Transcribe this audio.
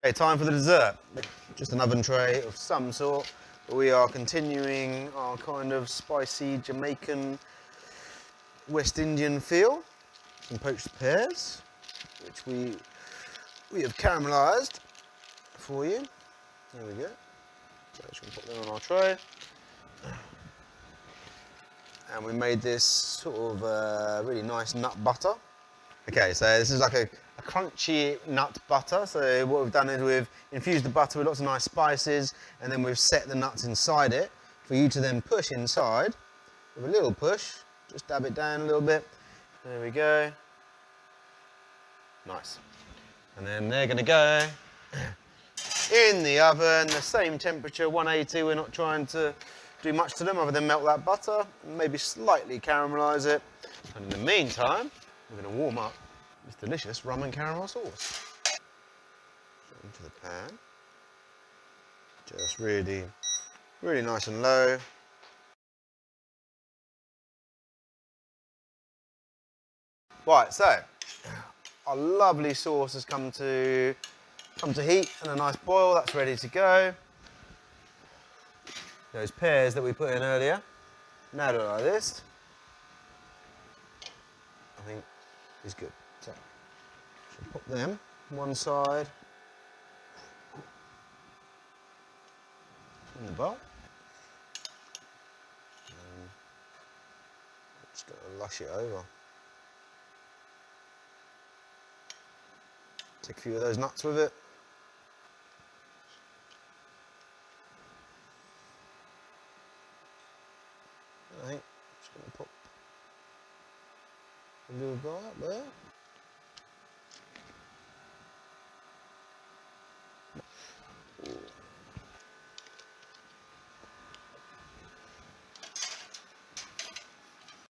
Okay, time for the dessert. Just an oven tray of some sort. We are continuing our kind of spicy Jamaican West Indian feel. Some poached pears, which we have caramelised for you. There we go. So just going to put them on our tray. And we made this sort of really nice nut butter. Okay, so this is like a crunchy nut butter. So what we've done is we've infused the butter with lots of nice spices, and then we've set the nuts inside it for you to then push inside with a little push. Just dab it down a little bit. There we go. Nice. And then they're going to go in the oven, the same temperature, 180. We're not trying to do much to them other than melt that butter and maybe slightly caramelise it. And in the meantime, we're going to warm up this delicious rum and caramel sauce. Into the pan. Just really, really nice and low. Right, so our lovely sauce has come to heat and a nice boil. That's ready to go. Those pears that we put in earlier, now they're like this, I think is good. So, put them one side in the bowl. And just got to lush it over. Take a few of those nuts with it. I think I'm just going to pop a little guy up there.